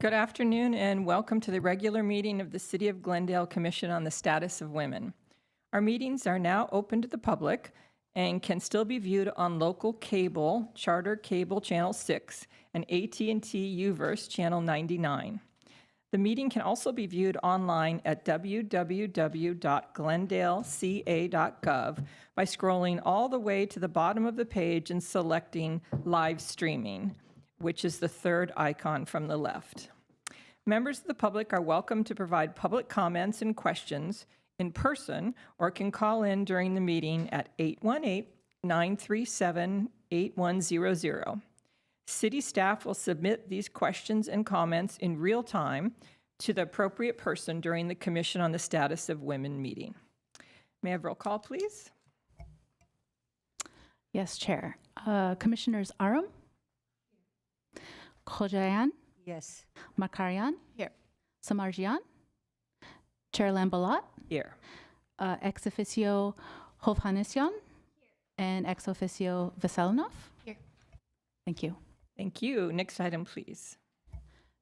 Good afternoon and welcome to the regular meeting of the City of Glendale Commission on the Status of Women. Our meetings are now open to the public and can still be viewed on local cable, Charter Cable Channel 6, and AT&T UVerse Channel 99. The meeting can also be viewed online at www.glendaleca.gov by scrolling all the way to the bottom of the page and selecting Live Streaming, which is the third icon from the left. Members of the public are welcome to provide public comments and questions in person or can call in during the meeting at 818-937-8100. City staff will submit these questions and comments in real time to the appropriate person during the Commission on the Status of Women meeting. May I have roll call, please? Yes, Chair. Commissioners Aram? Khojayan? Yes. Makarian? Here. Samarjian? Chair Lambalat? Here. Ex officio Hovhannisyan? And ex officio Veselinov? Here. Thank you. Thank you. Next item, please.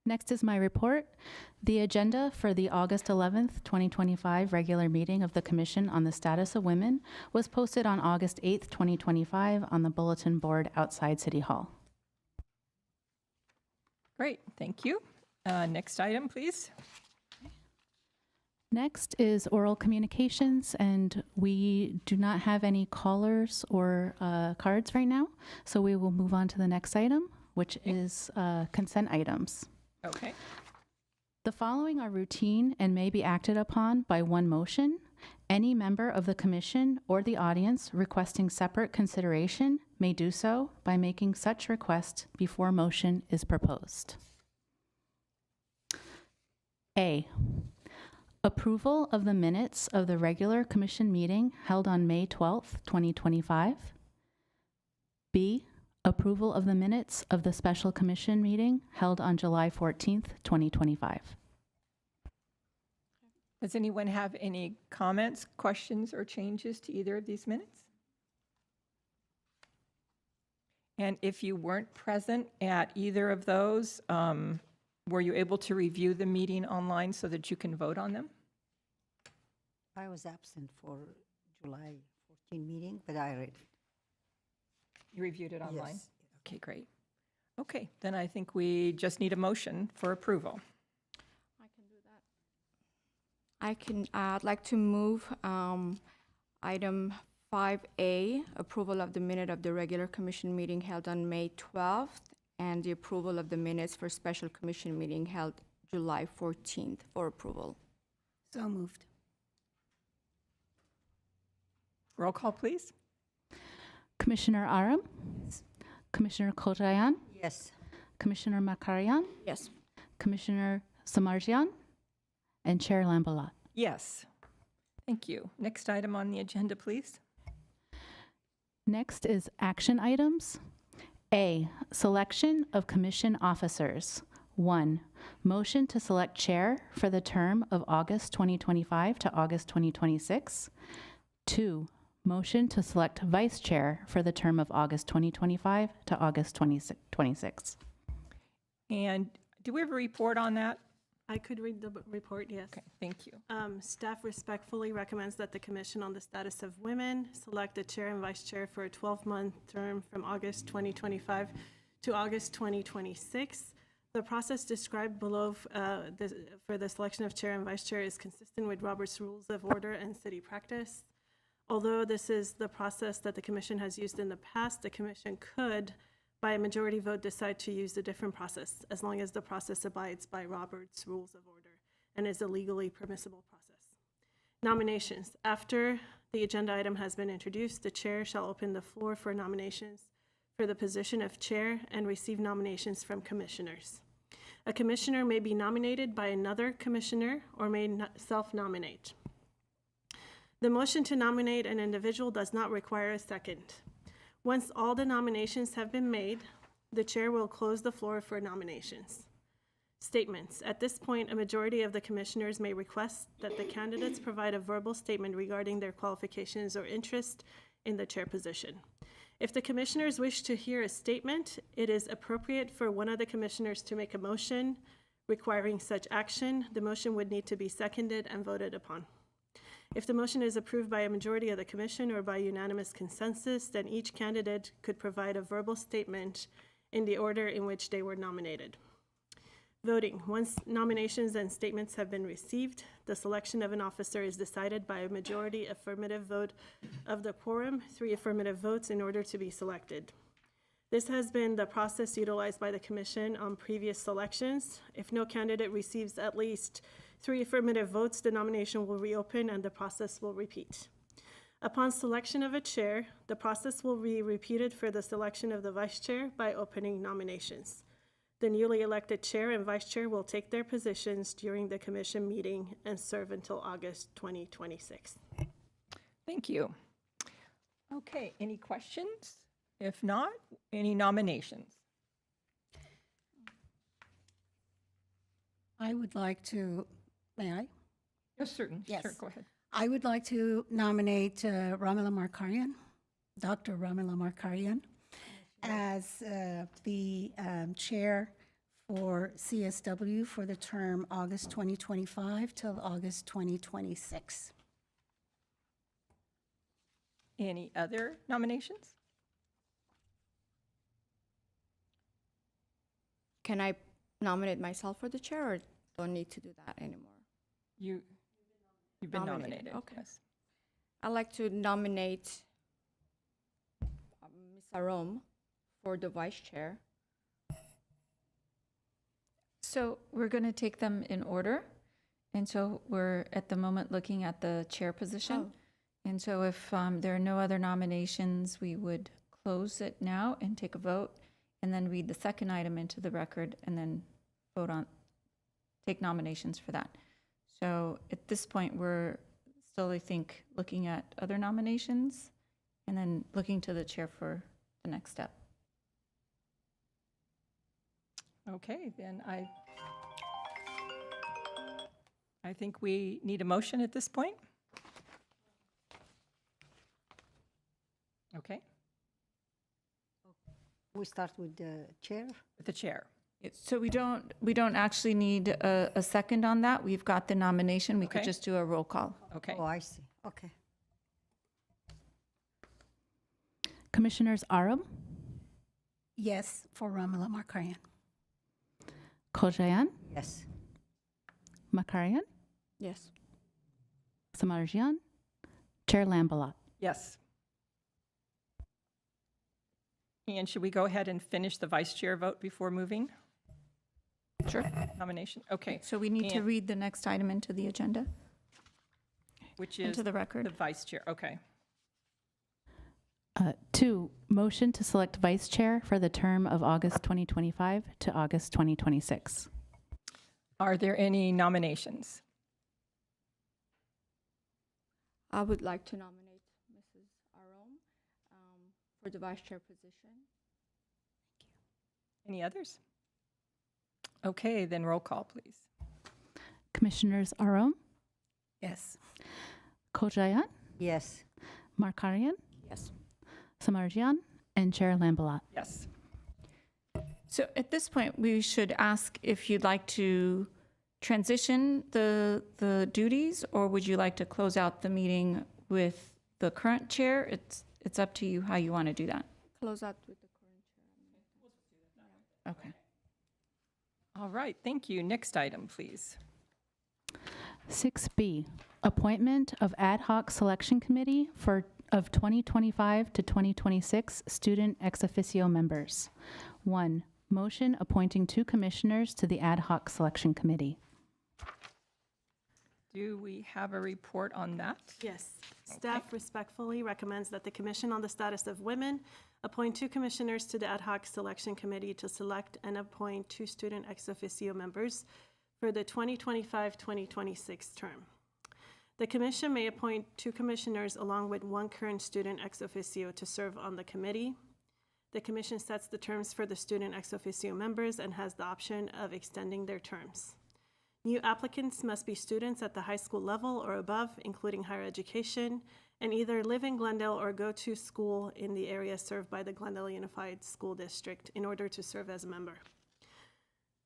Next is my report. The agenda for the August 11th, 2025 regular meeting of the Commission on the Status of Women was posted on August 8th, 2025 on the bulletin board outside City Hall. Great, thank you. Next item, please. Next is oral communications, and we do not have any callers or cards right now, so we will move on to the next item, which is consent items. Okay. The following are routine and may be acted upon by one motion. Any member of the commission or the audience requesting separate consideration may do so by making such request before motion is proposed. A. Approval of the minutes of the regular commission meeting held on May 12th, 2025. B. Approval of the minutes of the special commission meeting held on July 14th, 2025. Does anyone have any comments, questions, or changes to either of these minutes? And if you weren't present at either of those, were you able to review the meeting online so that you can vote on them? I was absent for July 14 meeting, but I read it. You reviewed it online? Yes. Okay, great. Okay, then I think we just need a motion for approval. I can do that. I'd like to move item 5A, approval of the minute of the regular commission meeting held on May 12th, and the approval of the minutes for special commission meeting held July 14th for approval. So moved. Roll call, please. Commissioner Aram? Yes. Commissioner Khojayan? Yes. Commissioner Makarian? Yes. Commissioner Samarjian? And Chair Lambalat. Yes. Thank you. Next item on the agenda, please. Next is action items. A, selection of commission officers. 1, motion to select chair for the term of August 2025 to August 2026. 2, motion to select vice chair for the term of August 2025 to August 2026. And do we have a report on that? I could read the report, yes. Okay, thank you. Staff respectfully recommends that the Commission on the Status of Women select a chair and vice chair for a 12-month term from August 2025 to August 2026. The process described below for the selection of chair and vice chair is consistent with Robert's Rules of Order and city practice. Although this is the process that the Commission has used in the past, the Commission could, by a majority vote, decide to use a different process, as long as the process abides by Robert's Rules of Order and is a legally permissible process. Nominations. After the agenda item has been introduced, the chair shall open the floor for nominations for the position of chair and receive nominations from commissioners. A commissioner may be nominated by another commissioner or may self-nominate. The motion to nominate an individual does not require a second. Once all the nominations have been made, the chair will close the floor for nominations. Statements. At this point, a majority of the commissioners may request that the candidates provide a verbal statement regarding their qualifications or interest in the chair position. If the commissioners wish to hear a statement, it is appropriate for one of the commissioners to make a motion requiring such action, the motion would need to be seconded and voted upon. If the motion is approved by a majority of the commission or by unanimous consensus, then each candidate could provide a verbal statement in the order in which they were nominated. Voting. Once nominations and statements have been received, the selection of an officer is decided by a majority affirmative vote of the quorum, 3 affirmative votes in order to be selected. This has been the process utilized by the commission on previous selections. If no candidate receives at least 3 affirmative votes, the nomination will reopen and the process will repeat. Upon selection of a chair, the process will be repeated for the selection of the vice chair by opening nominations. The newly elected chair and vice chair will take their positions during the commission meeting and serve until August 2026. Thank you. Okay, any questions? If not, any nominations? I would like to, may I? Yes, certain. Sure, Yes. go ahead. I would like to nominate Ramila Markarian, Dr. Ramila Markarian, as the chair for CSW for the term August 2025 till August 2026. Any other nominations? Can I nominate myself for the chair, or don't need to do that anymore? You've been Nominated, nominated. okay. Yes. I'd like to nominate Ms. Arom for the vice chair. So we're going to take them in order. And so we're at the moment looking at the chair position. Oh. And so if there are no other nominations, we would close it now and take a vote, and then read the second item into the record, and then take nominations for that. So at this point, we're still, I think, looking at other nominations, and then looking to the chair for the next step. Okay, then I think we need a motion at this point. Okay, We start with the chair. with the chair. So we don't actually need a second on that. We've got the nomination. We could Okay. just do a roll call. Okay, Oh, I see. Okay. Commissioners Aram, Yes, for Ramila Markarian. Kojayan, Yes. Makarian, Yes. Samarjian, Chair Lambalot. yes. And should we go ahead and finish the vice chair vote before moving? Sure. Nomination, okay, So we need to And- read the next item into the agenda, which is into the the record. vice chair, okay. 2, motion to select vice chair for the term of August 2025 to August 2026. Are there any nominations? I would like to nominate Mrs. Arom for the vice chair position. Any others? Okay, then roll call, please. Commissioners Aram, Yes. Kojayan, Yes. Markarian, Yes. Samarjian, and Chair Lambalot. Yes. So at this point, we should ask if you'd like to transition the duties, or would you like to close out the meeting with the current chair? It's up to you how you want to do that. Close out with the current chair. Okay. All right, thank you. Next item, please. 6B, appointment of ad hoc selection committee of 2025 to 2026 student ex officio members. 1, motion appointing 2 commissioners to the ad hoc selection committee. Do we have a report on that? Yes. Staff respectfully recommends that the Commission on the Status of Women appoint 2 commissioners to the ad hoc selection committee to select and appoint 2 student ex officio members for the 2025-2026 term. The commission may appoint 2 commissioners along with 1 current student ex officio to serve on the committee. The commission sets the terms for the student ex officio members and has the option of extending their terms. New applicants must be students at the high school level or above, including higher education, and either live in Glendale or go to school in the area served by the Glendale Unified School District in order to serve as a member.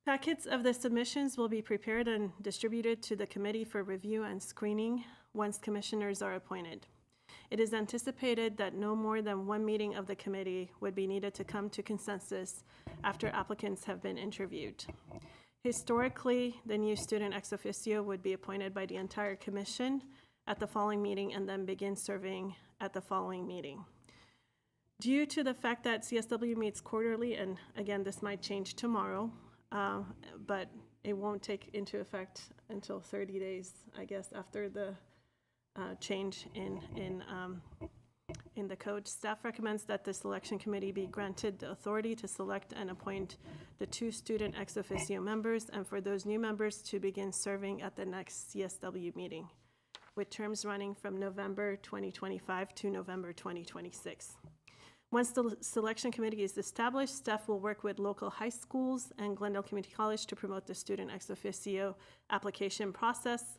Packets of the submissions will be prepared and distributed to the committee for review and screening once commissioners are appointed. It is anticipated that no more than one meeting of the committee would be needed to come to consensus after applicants have been interviewed. Historically, the new student ex officio would be appointed by the entire commission at the following meeting and then begin serving at the following meeting. Due to the fact that CSW meets quarterly, and again, this might change tomorrow, but it won't take into effect until 30 days, I guess, after the change in the code. Staff recommends that the selection committee be granted the authority to select and appoint the 2 student ex officio members, and for those new members to begin serving at the next CSW meeting, with terms running from November 2025 to November 2026. Once the selection committee is established, staff will work with local high schools and Glendale Community College to promote the student ex officio application process.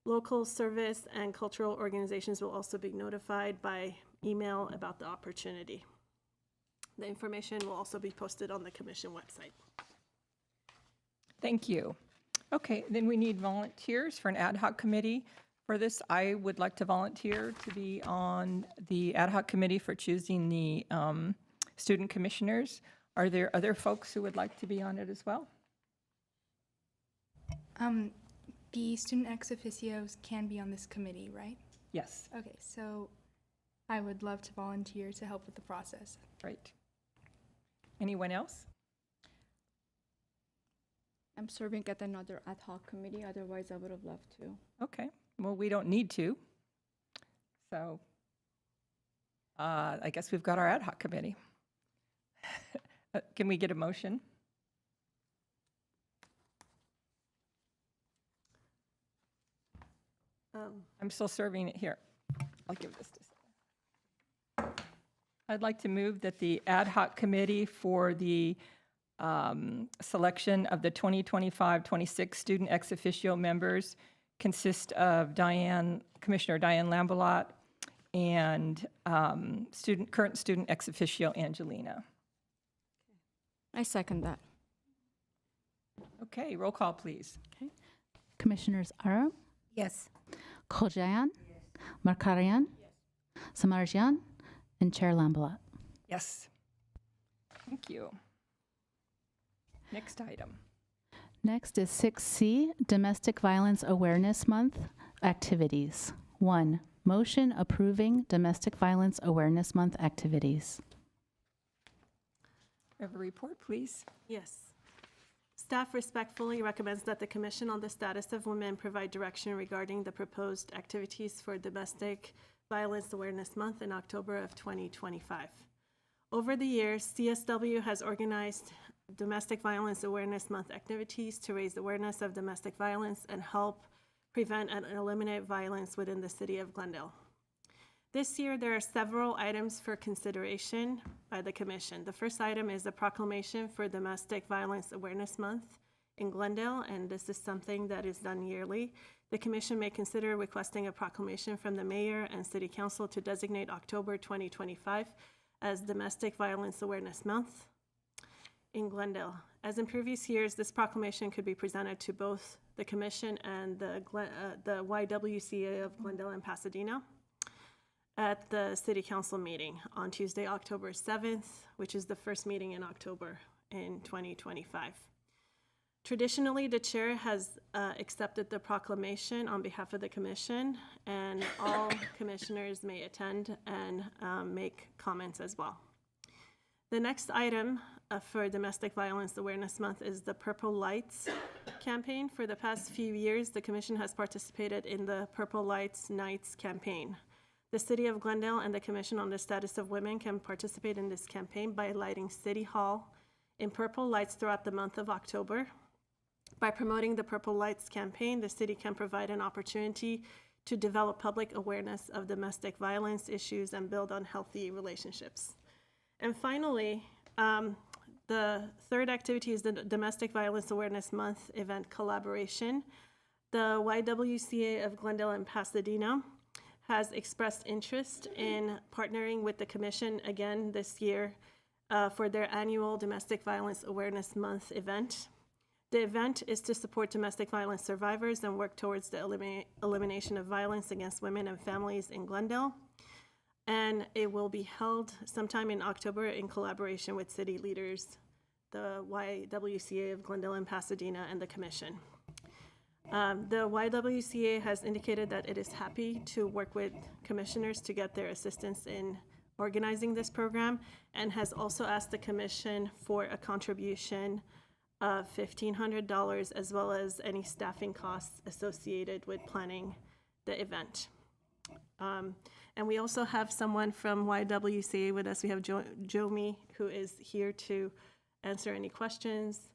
Local service and cultural organizations will also be notified by email about the opportunity. The information will also be posted on the commission website. Thank you. Okay, then we need volunteers for an ad hoc committee. For this, I would like to volunteer to be on the ad hoc committee for choosing the student commissioners. Are there other folks who would like to be on it as well? The student ex officios can be on this committee, right? Yes, Okay, so I would love to volunteer to help with the process. right. Anyone else? I'm serving at another ad hoc committee, otherwise I would have loved to. Okay, well, we don't need to. So I guess we've got our ad hoc committee. Can we get a motion? I'm still serving it here. I'll give this to someone. I'd like to move that the ad hoc committee for the selection of the 2025-26 student ex officio members consist of Commissioner Diane Lambelat and current student ex officio Angelina. I second that. Okay, roll call, please. Commissioners Ara, Yes. Khojayan, Markarian, Samarjian, and Chair Lambelat. Yes. Thank you. Next item. Next is 6C, Domestic Violence Awareness Month activities. 1, motion approving Domestic Violence Awareness Month activities. We have a report, please. Yes. Staff respectfully recommends that the Commission on the Status of Women provide direction regarding the proposed activities for Domestic Violence Awareness Month in October of 2025. Over the years, CSW has organized Domestic Violence Awareness Month activities to raise awareness of domestic violence and help prevent and eliminate violence within the city of Glendale. This year, there are several items for consideration by the Commission. The first item is a proclamation for Domestic Violence Awareness Month in Glendale, and this is something that is done yearly. The Commission may consider requesting a proclamation from the Mayor and City Council to designate October 2025 as Domestic Violence Awareness Month in Glendale. As in previous years, this proclamation could be presented to both the Commission and the YWCA of Glendale and Pasadena at the City Council meeting on Tuesday, October 7th, which is the first meeting in October in 2025. Traditionally, the chair has accepted the proclamation on behalf of the commission, and all commissioners may attend and make comments as well. The next item for Domestic Violence Awareness Month is the Purple Lights campaign. For the past few years, the commission has participated in the Purple Lights Nights campaign. The City of Glendale and the Commission on the Status of Women can participate in this campaign by lighting City Hall in purple lights throughout the month of October. By promoting the Purple Lights campaign, the city can provide an opportunity to develop public awareness of domestic violence issues and build on healthy relationships. And finally, the third activity is the Domestic Violence Awareness Month event collaboration. The YWCA of Glendale and Pasadena has expressed interest in partnering with the Commission again this year for their annual Domestic Violence Awareness Month event. The event is to support domestic violence survivors and work towards the elimination of violence against women and families in Glendale. And it will be held sometime in October in collaboration with city leaders, the YWCA of Glendale and Pasadena, and the commission. The YWCA has indicated that it is happy to work with commissioners to get their assistance in organizing this program, and has also asked the commission for a contribution of $1,500, as well as any staffing costs associated with planning the event. And we also have someone from YWCA with us. We have Jomi, who is here to answer any questions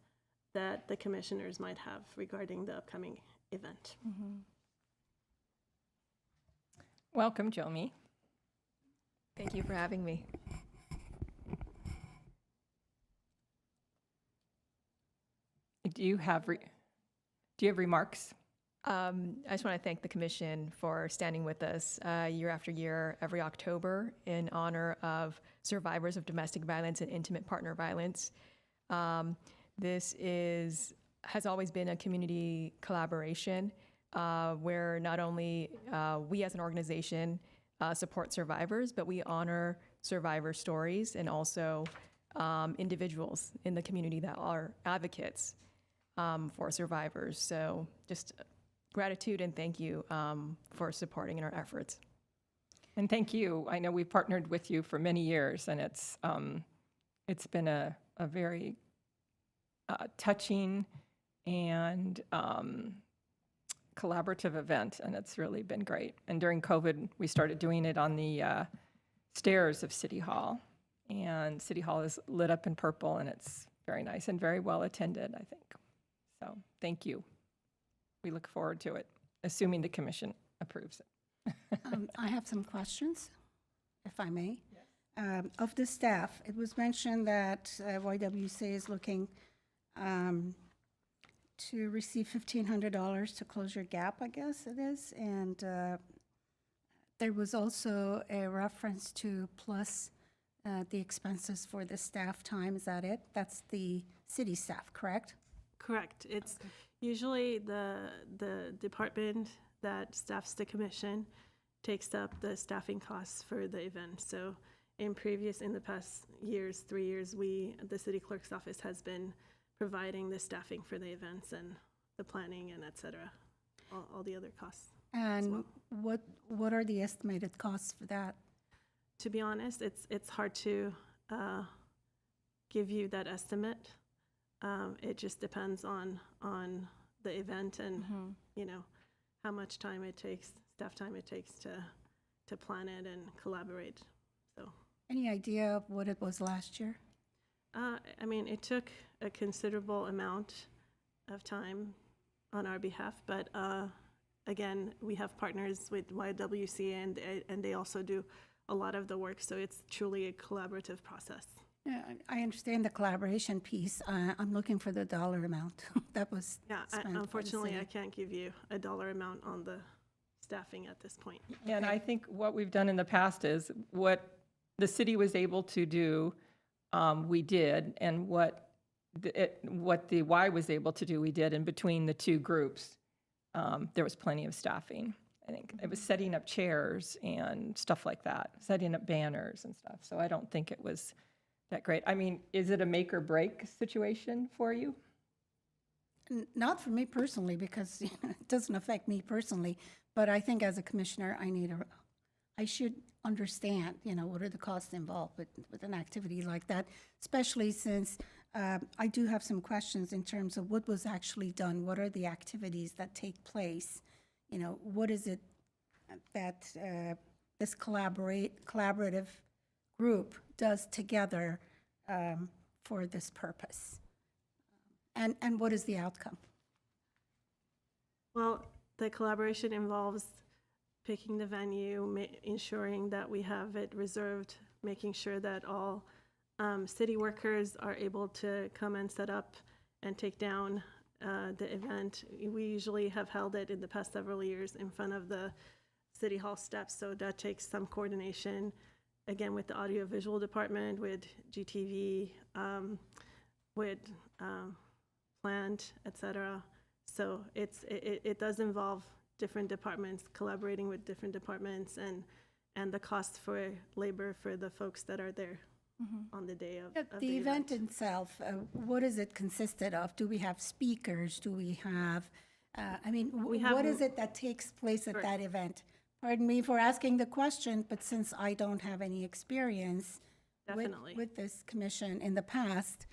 that the commissioners might have regarding the upcoming event. Welcome, Jomi. Thank you for having me. Do you have remarks? I just want to thank the Commission for standing with us year after year, every October, in honor of survivors of domestic violence and intimate partner violence. This has always been a community collaboration where not only we as an organization support survivors, but we honor survivor stories and also individuals in the community that are advocates for survivors. So just gratitude and thank you for supporting in our efforts. And thank you. I know we've partnered with you for many years, and it's been a very touching and collaborative event, and it's really been great. And during COVID, we started doing it on the stairs of City Hall, and City Hall is lit up in purple, and it's very nice and very well attended, I think. So thank you. We look forward to it, assuming the commission approves it. I have some questions, if I may. Of the staff, it was mentioned that YWCA is looking to receive $1,500 to close your gap, I guess it is. And there was also a reference to plus the expenses for the staff time. Is that it? That's the city staff, correct? Correct. It's usually the department that staffs the commission takes up the staffing costs for the event. So in the past years, 3 years, the city clerk's office has been providing the staffing for the events and the planning and et cetera, all the other costs. And what are the estimated costs for that? To be honest, it's hard to give you that estimate. It just depends on the event and how much time it takes, staff time it takes to plan it and collaborate. So, Any idea of what it was last year? I mean, it took a considerable amount of time on our behalf, but again, we have partners with YWCA, and they also do a lot of the work, so it's truly a collaborative process. Yeah, I understand the collaboration piece. I'm looking for the dollar amount that was Yeah, spent by the unfortunately, city. I can't give you a dollar amount on the staffing at this point. And I think what we've done in the past is what the city was able to do, we did, and what the Y was able to do, we did. And between the two groups, there was plenty of staffing. I think it was setting up chairs and stuff like that, setting up banners and stuff. So I don't think it was that great. I mean, is it a make or break situation for you? Not for me personally, because it doesn't affect me personally, but I think as a commissioner, I should understand, what are the costs involved with an activity like that, especially since I do have some questions in terms of what was actually done, what are the activities that take place, what is it that this collaborative group does together for this purpose, and what is the outcome? Well, the collaboration involves picking the venue, ensuring that we have it reserved, making sure that all city workers are able to come and set up and take down the event. We usually have held it in the past several years in front of the City Hall steps, so that takes some coordination, again, with the audiovisual department, with GTV, with planned, et cetera. So it does involve different departments collaborating with different departments and the cost for labor for the folks that are there on the day of The event itself, what does it consisted of? Do we have speakers? Do we have, what is it that takes place at that event? Pardon me for asking the question, but since I don't have any experience Definitely. with this commission in the past,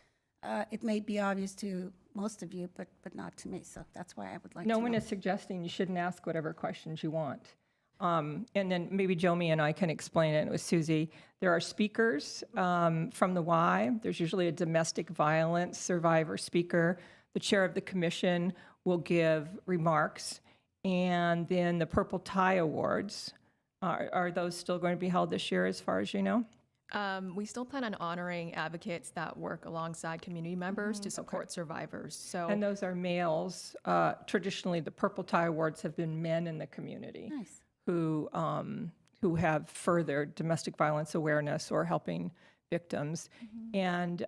it may be obvious to most of you, but not to me. So that's why I would like to No know. one is suggesting you shouldn't ask whatever questions you want. And then maybe Jomi and I can explain it with Susie. There are speakers from the Y. There's usually a domestic violence survivor speaker. The chair of the commission will give remarks. And then the Purple Tie Awards, are those still going to be held this year as far as you know? We still plan on honoring advocates that work alongside community members to support survivors. So And those are males. Traditionally, the Purple Tie Awards have been men in the community. Nice. Who have further domestic violence awareness or helping victims. And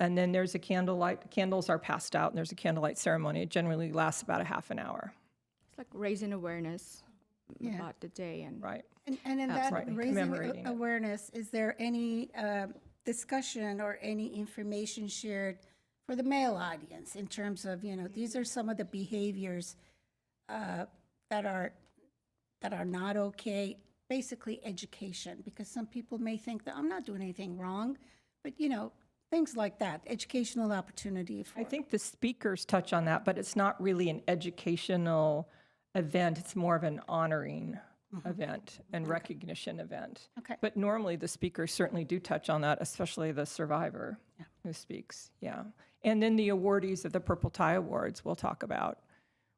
then there's a candlelight, candles are passed out, and there's a candlelight ceremony. It generally lasts about a half an hour. It's like raising awareness Yeah. about the day and Right. And in that Absolutely. raising Commemorating it. awareness, is there any discussion or any information shared for the male audience in terms of, these are some of the behaviors that are not okay, basically education, because some people may think that I'm not doing anything wrong, but, things like that, educational opportunity for. I think the speakers touch on that, but it's not really an educational event. It's more of an honoring event and recognition event. Okay. But normally the speakers certainly do touch on that, especially the survivor who speaks. Yeah. And then the awardees of the Purple Tie Awards will talk about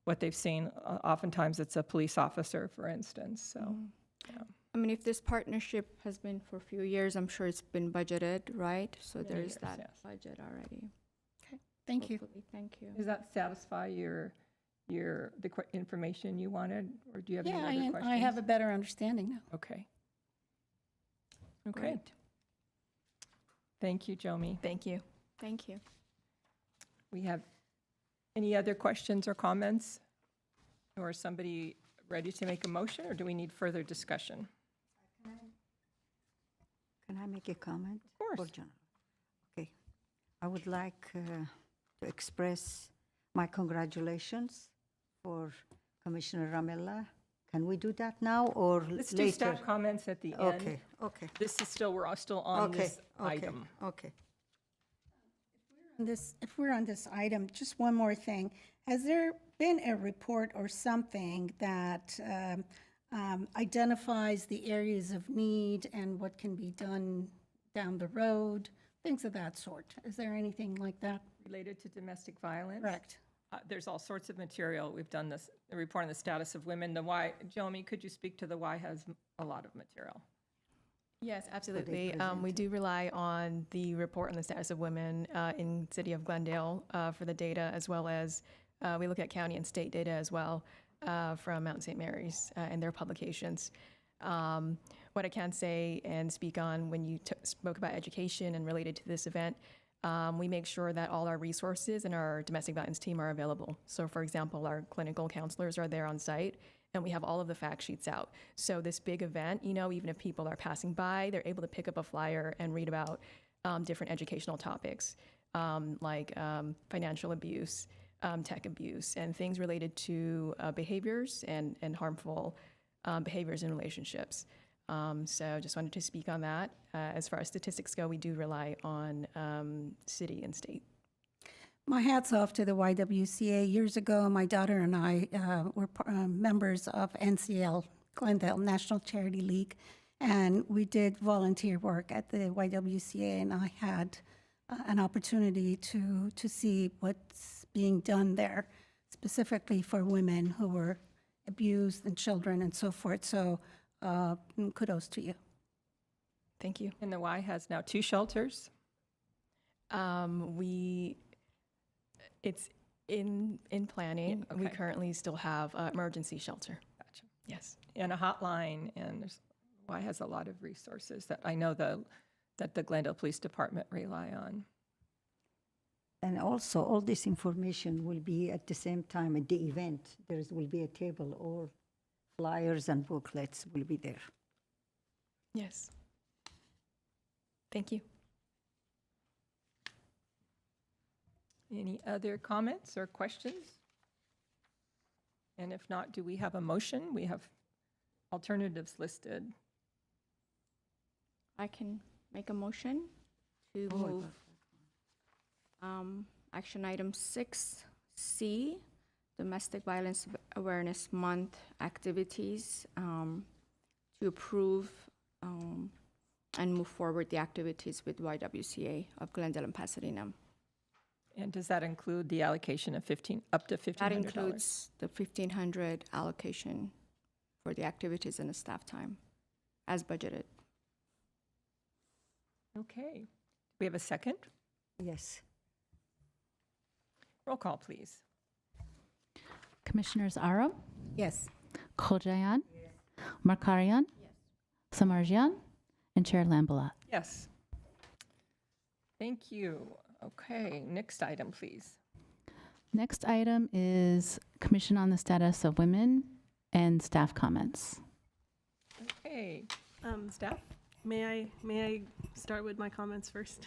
what they've seen. Oftentimes it's a police officer, for instance. So, I mean, if this partnership has been for a few years, I'm sure it's been budgeted, right? So Many there's years, that yes. budget already. Thank you. Hopefully. Thank you. does that satisfy the information you wanted, or do you have any Yeah, other questions? I have a better understanding now. Okay. Okay. Great. Thank you, Jomi. thank you. Thank you. We have any other questions or comments? Or is somebody ready to make a motion, or do we need further discussion? Can I make a comment? Of course. Or John? Okay. I would like to express my congratulations for Commissioner Ramella. Can we do that now or Let's later? do staff comments at the end. Okay, okay. This is still, we're all still on Okay, this okay, item. Okay. If we're on this item, just one more thing. Has there been a report or something that identifies the areas of need and what can be done down the road, things of that sort? Is there anything like that? Related to domestic violence? Correct. There's all sorts of material. We've done this, a report on the status of women. The Y, Jomi, could you speak to the Y has a lot of material? Yes, absolutely. We present. do rely on the report on the status of women in City of Glendale for the data, as well as we look at county and state data as well from Mount St. Mary's and their publications. What I can say and speak on when you spoke about education and related to this event, we make sure that all our resources and our domestic violence team are available. So for example, our clinical counselors are there on site, and we have all of the fact sheets out. So this big event, even if people are passing by, they're able to pick up a flyer and read about different educational topics like financial abuse, tech abuse, and things related to behaviors and harmful behaviors in relationships. So just wanted to speak on that. As far as statistics go, we do rely on city and state. My hat's off to the YWCA. Years ago, my daughter and I were members of NCL, Glendale National Charity League, and we did volunteer work at the YWCA, and I had an opportunity to see what's being done there, specifically for women who were abused and children and so forth. So kudos to you. Thank you. And the Y has now 2 shelters. It's in planning. Yeah, We okay. currently still have emergency shelter. Gotcha. Yes. And a hotline, and Y has a lot of resources that I know that the Glendale Police Department rely on. And also, all this information will be at the same time at the event. Will be a table, all flyers and booklets will be there. Yes. Thank you. Any other comments or questions? And if not, do we have a motion? We have alternatives listed. I can make a motion to move action item 6C, Domestic Violence Awareness Month activities, to approve and move forward the activities with YWCA of Glendale and Pasadena. And does that include the allocation of up to $1,500? That includes the $1,500 allocation for the activities and the staff time as budgeted. Okay. We have a second? Yes. Roll call, please. Commissioners Aram, Yes. Khojayan, Markarian, Samarjian, and Chair Lambalat. Yes. Thank you. Okay, next item, please. Next item is Commission on the Status of Women and staff comments. Okay, staff? May I start with my comments first?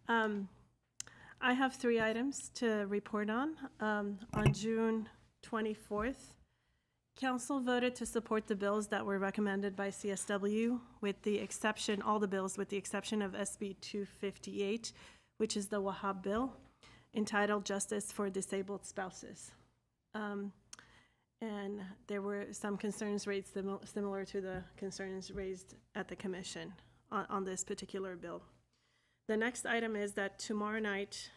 I have 3 items to report on. On June 24th, Council voted to support the bills that were recommended by CSW with the exception, all the bills with the exception of SB 258, which is the Wahab bill, entitled Justice for Disabled Spouses. And there were some concerns raised similar to the concerns raised at the commission on this particular bill. The next item is that tomorrow night,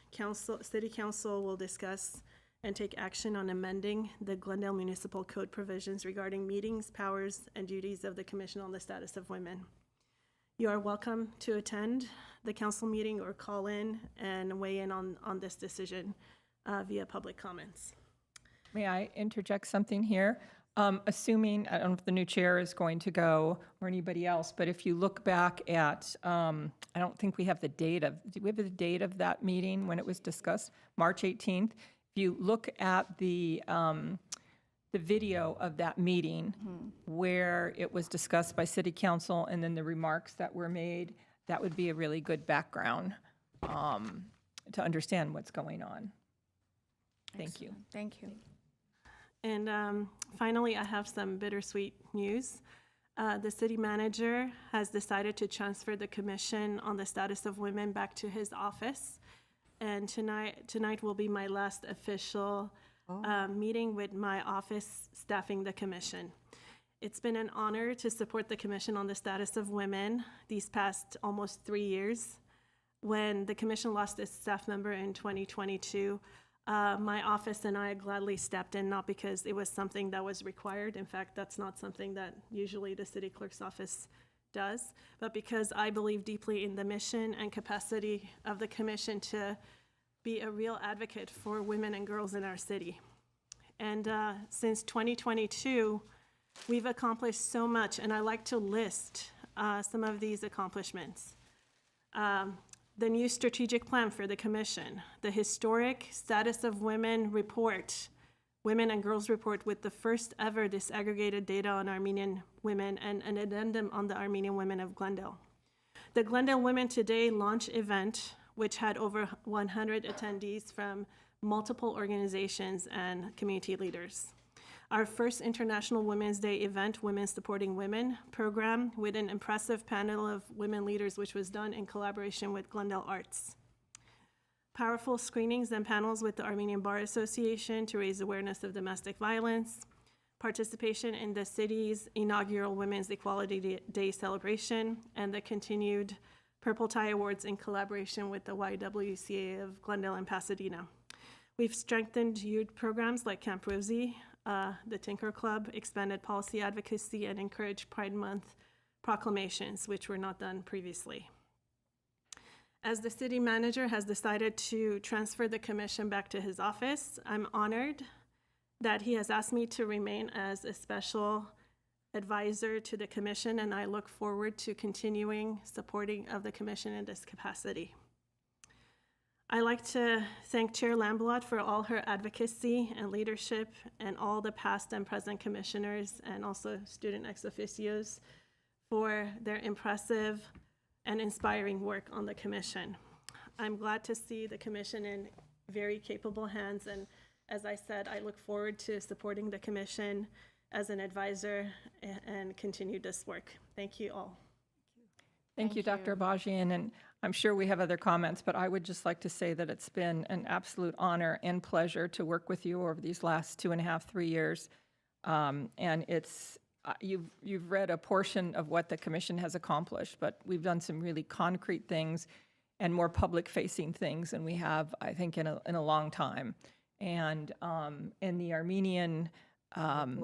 City Council will discuss and take action on amending the Glendale Municipal Code provisions regarding meetings, powers, and duties of the Commission on the Status of Women. You are welcome to attend the council meeting or call in and weigh in on this decision via public comments. May I interject something here? Assuming, I don't know if the new chair is going to go or anybody else, but if you look back at, I don't think we have the date of, do we have the date of that meeting when it was discussed? March 18th. If you look at the video of that meeting where it was discussed by city council and then the remarks that were made, that would be a really good background to understand what's going on. Thank you. Thank you. And finally, I have some bittersweet news. The city manager has decided to transfer the Commission on the Status of Women back to his office. And tonight will be my last official meeting with my office staffing the commission. It's been an honor to support the Commission on the Status of Women these past almost 3 years. When the commission lost its staff member in 2022, my office and I gladly stepped in, not because it was something that was required. In fact, that's not something that usually the city clerk's office does, but because I believe deeply in the mission and capacity of the commission to be a real advocate for women and girls in our city. And since 2022, we've accomplished so much, and I like to list some of these accomplishments. The new strategic plan for the commission, the historic Status of Women report, Women and Girls report with the first ever disaggregated data on Armenian women and an addendum on the Armenian women of Glendale. The Glendale Women Today launch event, which had over 100 attendees from multiple organizations and community leaders. Our first International Women's Day event, Women Supporting Women program, with an impressive panel of women leaders, which was done in collaboration with Glendale Arts. Powerful screenings and panels with the Armenian Bar Association to raise awareness of domestic violence. Participation in the city's inaugural Women's Equality Day celebration, and the continued Purple Tie Awards in collaboration with the YWCA of Glendale and Pasadena. We've strengthened youth programs like Camp Rosie, the Tinker Club, expanded policy advocacy, and encouraged Pride Month proclamations, which were not done previously. As the city manager has decided to transfer the commission back to his office, I'm honored that he has asked me to remain as a special advisor to the commission, and I look forward to continuing supporting of the commission in this capacity. I'd like to thank Chair Lamblot for all her advocacy and leadership, and all the past and present commissioners and also student ex officios for their impressive and inspiring work on the commission. I'm glad to see the commission in very capable hands, and as I said, I look forward to supporting the commission as an advisor and continue this work. Thank you all. Thank you, Dr. Abajian, and I'm sure we have other comments, but I would just like to say that it's been an absolute honor and pleasure to work with you over these last 2.5, 3 years. And it's, you've read a portion of what the commission has accomplished, but we've done some really concrete things and more public-facing things than we have, I think, in a long time. And in the Armenian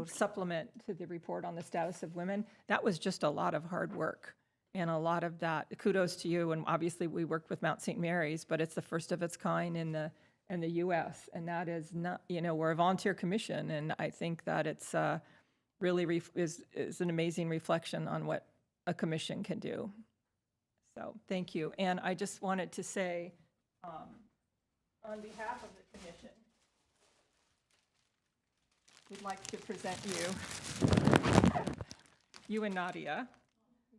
supplement to the report on the status of women, that was just a lot of hard work. And a lot of that, kudos to you, and obviously we worked with Mount St. Mary's, but it's the first of its kind in the U.S., and that is not, you know, we're a volunteer commission, and I think that it's really is an amazing reflection on what a commission can do. So thank you. And I just wanted to say, on behalf of the commission, we'd like to present you and Nadia.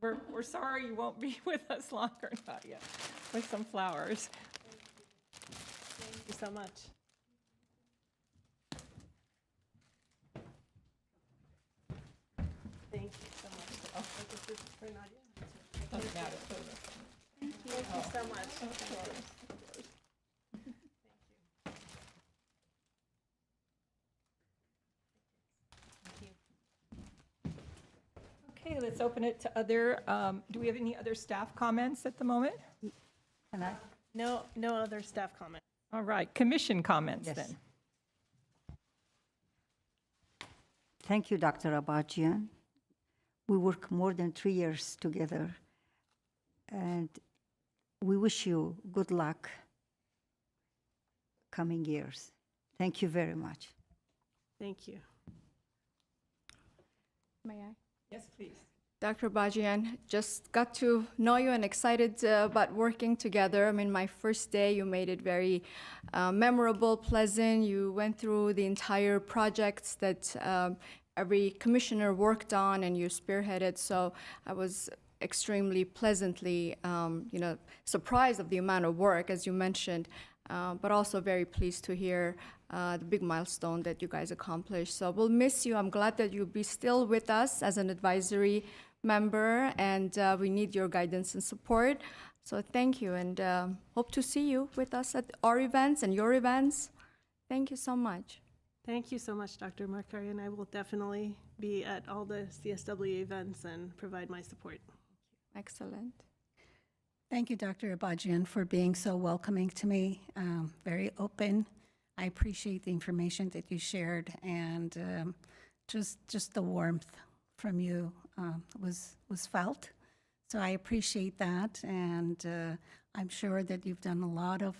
We're sorry you won't be with us longer, Nadia, with some flowers. Thank you so much. Thank you so much. Oh, this is for Nadia. Doesn't matter. Thank you so much. Okay, let's open it to other, do we have any other staff comments at the moment? Can I? No other staff comment. All right, commission comments Yes. then. Thank you, Dr. Abajian. We work more than 3 years together, and we wish you good luck coming years. Thank you very much. Thank you. May I? Yes, please. Dr. Bajian, just got to know you and excited about working together. I mean, my first day, you made it very memorable, pleasant. You went through the entire projects that every commissioner worked on, and you spearheaded. So I was extremely pleasantly, surprised of the amount of work, as you mentioned, but also very pleased to hear the big milestone that you guys accomplished. So we'll miss you. I'm glad that you'll be still with us as an advisory member, and we need your guidance and support. So thank you, and hope to see you with us at our events and your events. Thank you so much. Thank you so much, Dr. Markarian. I will definitely be at all the CSW events and provide my support. Excellent. Thank you, Dr. Abajian, for being so welcoming to me, very open. I appreciate the information that you shared, and just the warmth from you was felt. So I appreciate that, and I'm sure that you've done a lot of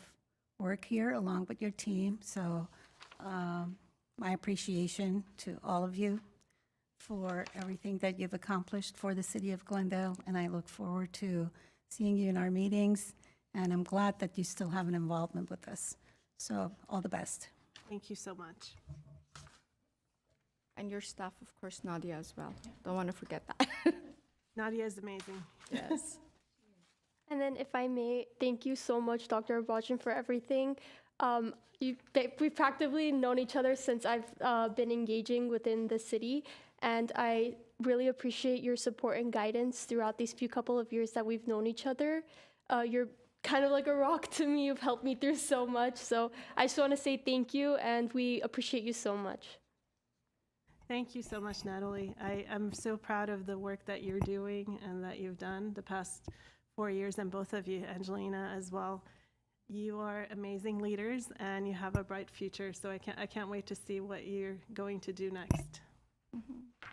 work here along with your team. So my appreciation to all of you for everything that you've accomplished for the city of Glendale, and I look forward to seeing you in our meetings, and I'm glad that you still have an involvement with us. So all the best. Thank you so much. And your staff, of course, Nadia as well. Don't want to forget that. Nadia is amazing. Yes. And then if I may, thank you so much, Dr. Abajian, for everything. We've practically known each other since I've been engaging within the city, and I really appreciate your support and guidance throughout these couple of years that we've known each other. You're kind of like a rock to me. You've helped me through so much. So I just want to say thank you, and we appreciate you so much. Thank you so much, Natalie. I'm so proud of the work that you're doing and that you've done the past 4 years, and both of you, Angelina, as well. You are amazing leaders, and you have a bright future. So I can't wait to see what you're going to do next.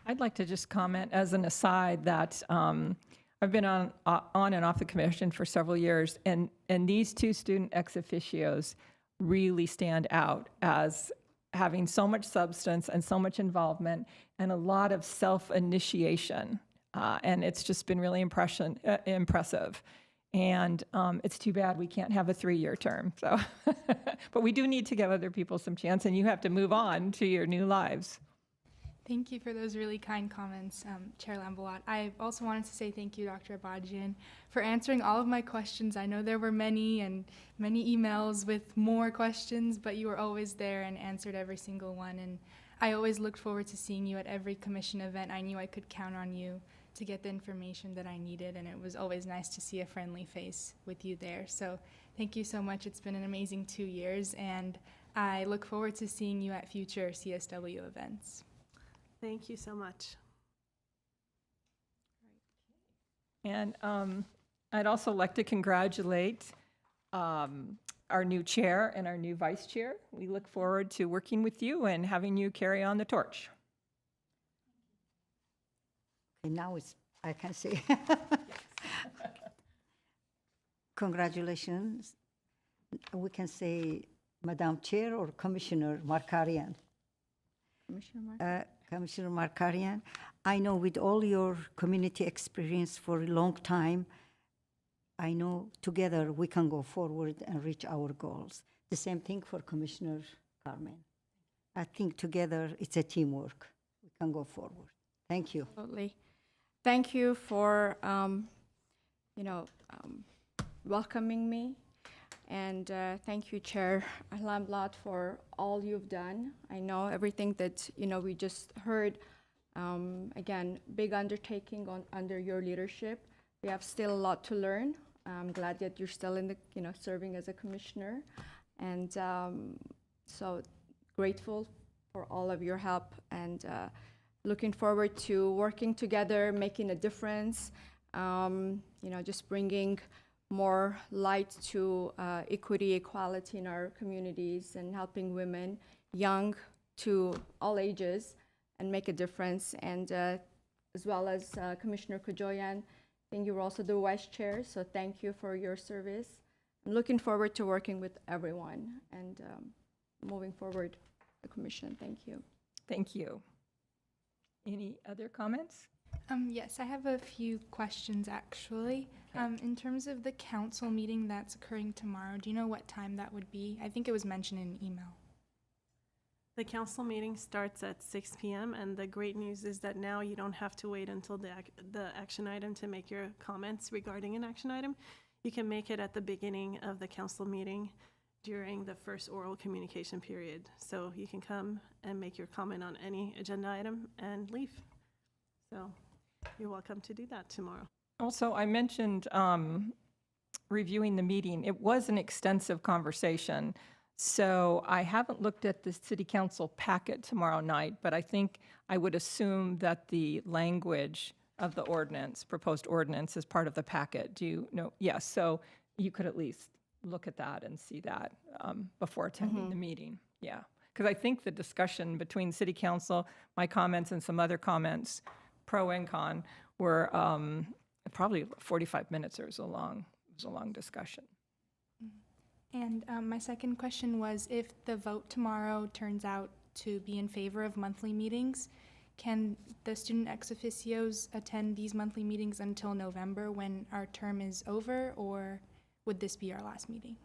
I'd like to just comment as an aside that I've been on and off the commission for several years, and these two student ex officios really stand out as having so much substance and so much involvement and a lot of self-initiation. And it's just been really impressive. And it's too bad we can't have a 3-year term. So, but we do need to give other people some chance, and you have to move on to your new lives. Thank you for those really kind comments, Chair Lambolat. I also wanted to say thank you, Dr. Abajian, for answering all of my questions. I know there were many emails with more questions, but you were always there and answered every single one. And I always looked forward to seeing you at every commission event. I knew I could count on you to get the information that I needed, and it was always nice to see a friendly face with you there. So thank you so much. It's been an amazing 2 years, and I look forward to seeing you at future CSW events. Thank you so much. And I'd also like to congratulate our new chair and our new vice chair. We look forward to working with you and having you carry on the torch. And now I can say, congratulations. We can say Madam Chair or Commissioner Markarian. Commissioner Markarian, I know with all your community experience for a long time, I know together we can go forward and reach our goals. The same thing for Commissioner Carmen. I think together it's a teamwork. We can go forward. Thank you. Absolutely. Thank you for, welcoming me. And thank you, Chair Lambolat, for all you've done. I know everything that, we just heard. Again, big undertaking under your leadership. We have still a lot to learn. I'm glad that you're still in the, serving as a commissioner. And so grateful for all of your help, and looking forward to working together, making a difference, just bringing more light to equity, equality in our communities, and helping women, young to all ages, and make a difference. And as well as Commissioner Kojoyan, I think you were also the vice chair, so thank you for your service. I'm looking forward to working with everyone and moving forward the commission. Thank you. Thank you. Any other comments? Yes, I have a few questions actually. In terms of the council meeting that's occurring tomorrow, do you know what time that would be? I think it was mentioned in an email. The council meeting starts at 6 p.m. and the great news is that now you don't have to wait until the action item to make your comments regarding an action item. You can make it at the beginning of the council meeting during the first oral communication period. So you can come and make your comment on any agenda item and leave. So you're welcome to do that tomorrow. Also, I mentioned reviewing the meeting. It was an extensive conversation. So I haven't looked at the city council packet tomorrow night, but I think I would assume that the language of the ordinance, proposed ordinance, is part of the packet. Do you know? Yes, so you could at least look at that and see that before attending the meeting. Yeah, because I think the discussion between city council, my comments and some other comments, pro and con, were probably 45 minutes. It was a long discussion. And my second question was, if the vote tomorrow turns out to be in favor of monthly meetings, can the student ex officios attend these monthly meetings until November when our term is over, or would this be our last meeting?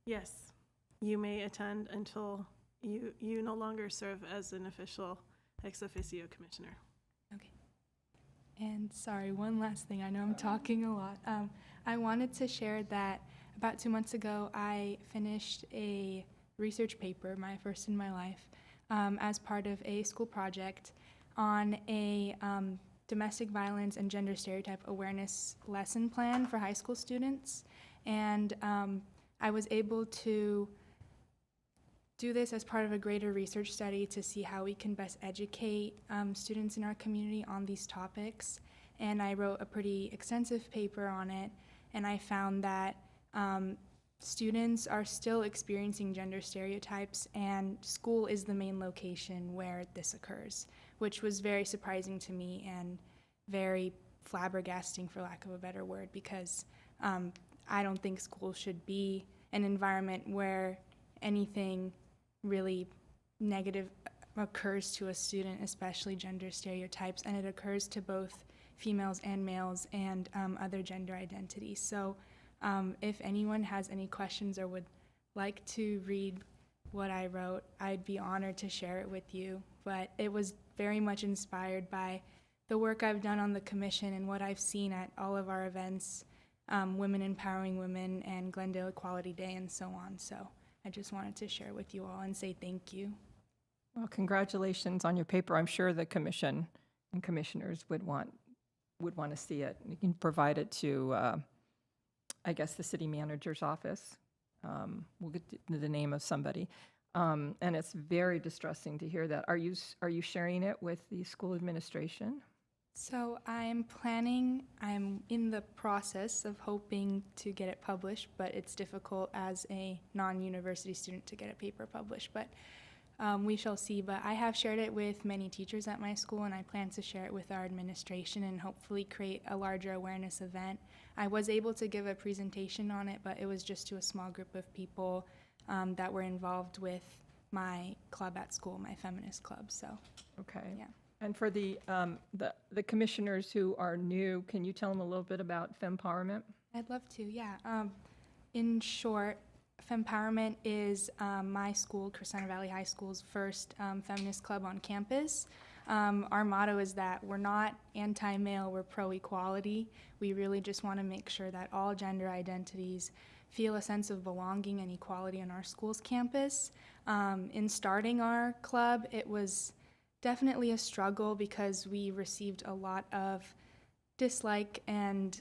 Yes, you may attend until you no longer serve as an official ex officio commissioner. Okay. And sorry, one last thing. I know I'm talking a lot. I wanted to share that about 2 months ago, I finished a research paper, my first in my life, as part of a school project on a domestic violence and gender stereotype awareness lesson plan for high school students. And I was able to do this as part of a greater research study to see how we can best educate students in our community on these topics. And I wrote a pretty extensive paper on it, and I found that students are still experiencing gender stereotypes, and school is the main location where this occurs, which was very surprising to me and very flabbergasting, for lack of a better word, because I don't think school should be an environment where anything really negative occurs to a student, especially gender stereotypes, and it occurs to both females and males and other gender identities. So if anyone has any questions or would like to read what I wrote, I'd be honored to share it with you. But it was very much inspired by the work I've done on the commission and what I've seen at all of our events, Women Empowering Women and Glendale Equality Day and so on. So I just wanted to share with you all and say thank you. Well, congratulations on your paper. I'm sure the commission and commissioners would want to see it. You can provide it to, I guess, the city manager's office. We'll get the name of somebody. And it's very distressing to hear that. Are you sharing it with the school administration? So I'm in the process of hoping to get it published, but it's difficult as a non-university student to get a paper published. But we shall see. But I have shared it with many teachers at my school, and I plan to share it with our administration and hopefully create a larger awareness event. I was able to give a presentation on it, but it was just to a small group of people that were involved with my club at school, my feminist club. So, Okay. yeah. And for the commissioners who are new, can you tell them a little bit about Fempowerment? I'd love to, yeah. In short, Fempowerment is my school, Crescenta Valley High School's first feminist club on campus. Our motto is that we're not anti-male, we're pro-equality. We really just want to make sure that all gender identities feel a sense of belonging and equality on our school's campus. In starting our club, it was definitely a struggle because we received a lot of dislike and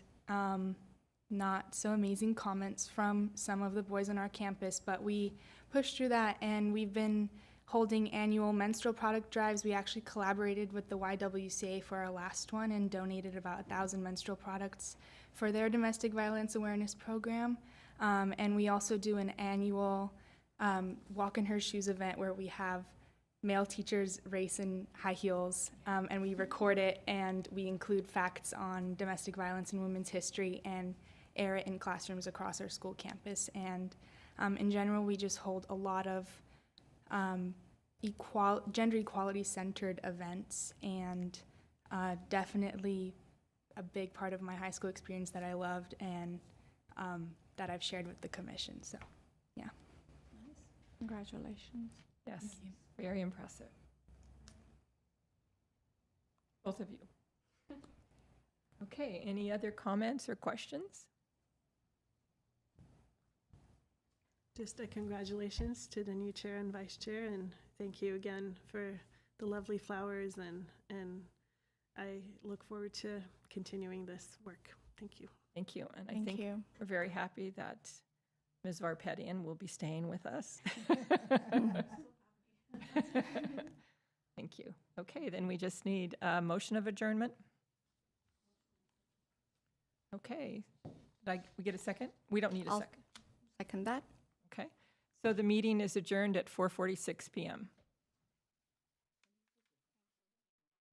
not so amazing comments from some of the boys on our campus, but we pushed through that, and we've been holding annual menstrual product drives. We actually collaborated with the YWCA for our last one and donated about 1,000 menstrual products for their domestic violence awareness program. And we also do an annual Walk in Her Shoes event where we have male teachers race in high heels, and we record it, and we include facts on domestic violence and women's history and air it in classrooms across our school campus. And in general, we just hold a lot of gender equality-centered events, and definitely a big part of my high school experience that I loved and that I've shared with the commission. So, yeah. Congratulations. Yes. Very impressive. Both of you. Okay, any other comments or questions? Just a congratulations to the new chair and vice chair, and thank you again for the lovely flowers, and I look forward to continuing this work. Thank you. Thank you. And I Thank think you. we're very happy that Ms. Varpetian will be staying with us. Thank you. Okay, then we just need a motion of adjournment. Okay. We get a second? We don't need a I'll second. second that. Okay. So the meeting is adjourned at 4:46 p.m.